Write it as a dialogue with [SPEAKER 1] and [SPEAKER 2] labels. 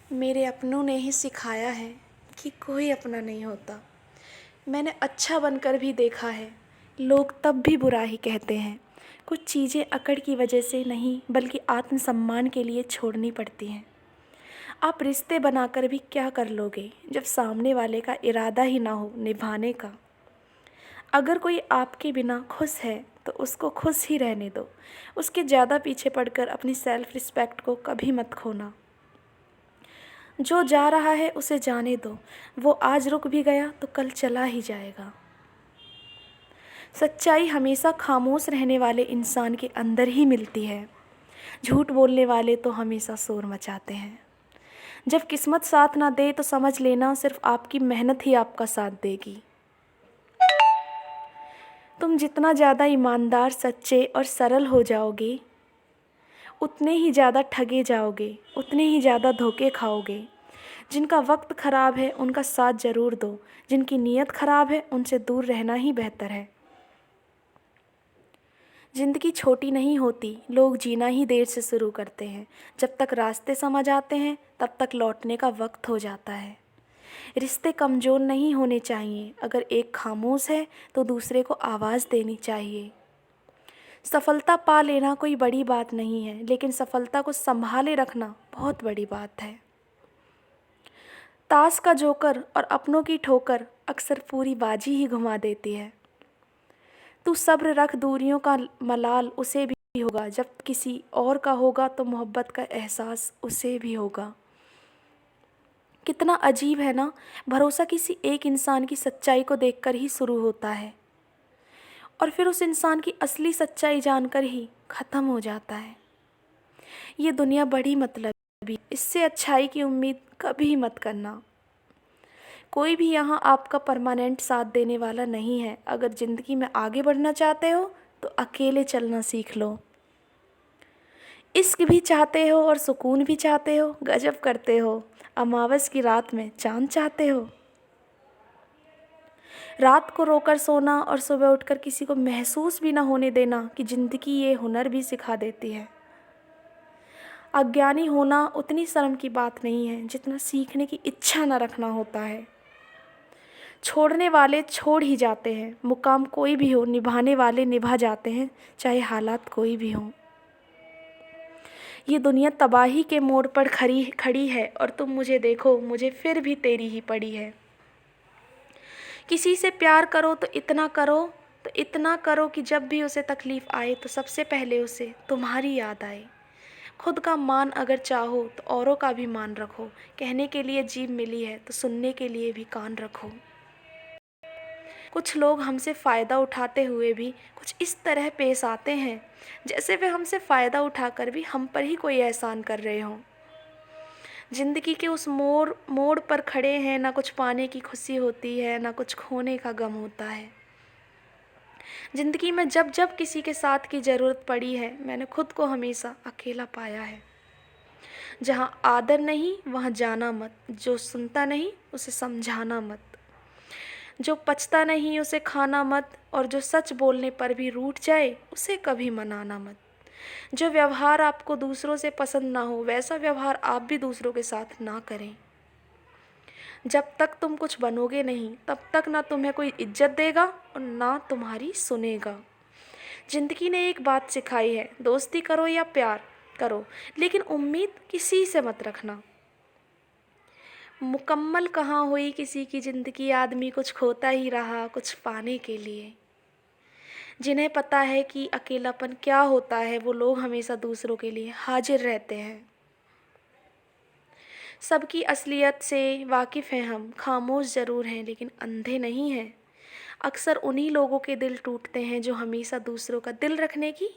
[SPEAKER 1] मेरे अपनों ने ही सिखाया है कि कोई अपना नहीं होता। मैंने अच्छा बनकर भी देखा है, लोग तब भी बुरा ही कहते हैं। कुछ चीज़ें अकड़ की वजह से नहीं बल्कि आत्मसम्मान के लिए छोड़नी पड़ती हैं। आप रिश्ते बनाकर भी क्या कर लोगे जब सामने वाले का इरादा ही ना हो निभाने का। अगर कोई आपके बिना खुश है तो उसको खुश ही रहने दो। उसके ज़्यादा पीछे पड़कर अपनी सेल्फ रिस्पेक्ट को कभी मत खोना। जो जा रहा है उसे जाने दो, वो आज रुक भी गया तो कल चला ही जाएगा। सच्चाई हमेशा खामोश रहने वाले इंसान के अंदर ही मिलती है। झूठ बोलने वाले तो हमेशा शोर मचाते हैं। जब किस्मत साथ ना दे तो समझ लेना सिर्फ आपकी मेहनत ही आपका साथ देगी। तुम जितना ज़्यादा ईमानदार, सच्चे और सरल हो जाओगे, उतने ही ज़्यादा ठगे जाओगे, उतने ही ज़्यादा धोखे खाओगे। जिनका वक्त ख़राब है उनका साथ ज़रूर दो, जिनकी नीयत ख़राब है उनसे दूर रहना ही बेहतर है। ज़िंदगी छोटी नहीं होती, लोग जीना ही देर से शुरू करते हैं। जब तक रास्ते समझ आते हैं तब तक लौटने का वक्त हो जाता है। रिश्ते कमज़ोर नहीं होने चाहिए, अगर एक खामोश है तो दूसरे को आवाज़ देनी चाहिए। सफलता पा लेना कोई बड़ी बात नहीं है, लेकिन सफलता को संभाले रखना बहुत बड़ी बात है। ताश का जोकर और अपनों की ठोकर अक्सर पूरी बाजी ही घुमा देती है। तू सब्र रख, दूरियों का मलाल उसे भी होगा, जब किसी और का होगा तो मोहब्बत का एहसास उसे भी होगा। कितना अजीब है ना, भरोसा किसी एक इंसान की सच्चाई को देखकर ही शुरू होता है और फिर उस इंसान की असली सच्चाई जानकर ही ख़त्म हो जाता है। ये दुनिया बड़ी मतलबी, इससे अच्छाई की उम्मीद कभी मत करना। कोई भी यहाँ आपका परमानेंट साथ देने वाला नहीं है। अगर ज़िंदगी में आगे बढ़ना चाहते हो तो अकेले चलना सीख लो। इश्क भी चाहते हो और सुकून भी चाहते हो, गजब करते हो। अमावस की रात में चांद चाहते हो। रात को रोकर सोना और सुबह उठकर किसी को महसूस भी ना होने देना कि ज़िंदगी ये हुनर भी सिखा देती है। अज्ञानी होना उतनी शर्म की बात नहीं है जितना सीखने की इच्छा न रखना होता है। छोड़ने वाले छोड़ ही जाते हैं, मुकाम कोई भी हो, निभाने वाले निभा जाते हैं, चाहे हालात कोई भी हों। ये दुनिया तबाही के मोड़ पर खड़ी है और तुम मुझे देखो, मुझे फिर भी तेरी ही पड़ी है। किसी से प्यार करो तो इतना करो कि जब भी उसे तकलीफ़ आए तो सबसे पहले उसे तुम्हारी याद आए। खुद का मान अगर चाहो तो औरों का भी मान रखो। कहने के लिए जीभ मिली है तो सुनने के लिए भी कान रखो। कुछ लोग हमसे फ़ायदा उठाते हुए भी कुछ इस तरह पेश आते हैं जैसे वे हमसे फ़ायदा उठाकर भी हम पर ही कोई एहसान कर रहे हों। ज़िंदगी के उस मोड़ मोड़ पर खड़े हैं, ना कुछ पाने की खुशी होती है, ना कुछ खोने का गम होता है। ज़िंदगी में जब जब किसी के साथ की ज़रूरत पड़ी है, मैंने खुद को हमेशा अकेला पाया है। जहाँ आदर नहीं वहाँ जाना मत, जो सुनता नहीं उसे समझाना मत, जो पचता नहीं उसे खाना मत, और जो सच बोलने पर भी रूठ जाए उसे कभी मनाना मत। जो व्यवहार आपको दूसरों से पसंद ना हो वैसा व्यवहार आप भी दूसरों के साथ ना करें। जब तक तुम कुछ बनोगे नहीं तब तक ना तुम्हें कोई इज्जत देगा और ना तुम्हारी सुनेगा। ज़िंदगी ने एक बात सिखाई है, दोस्ती करो या प्यार करो लेकिन उम्मीद किसी से मत रखना। मुकम्मल कहाँ हुई किसी की ज़िंदगी, आदमी कुछ खोता ही रहा कुछ पाने के लिए। जिन्हें पता है कि अकेलापन क्या होता है वो लोग हमेशा दूसरों के लिए हाजिर रहते हैं। सबकी असलियत से वाकिफ़ हैं हम, खामोश ज़रूर हैं लेकिन अंधे नहीं हैं। अक्सर उन्हीं लोगों के दिल टूटते हैं जो हमेशा दूसरों का दिल रखने की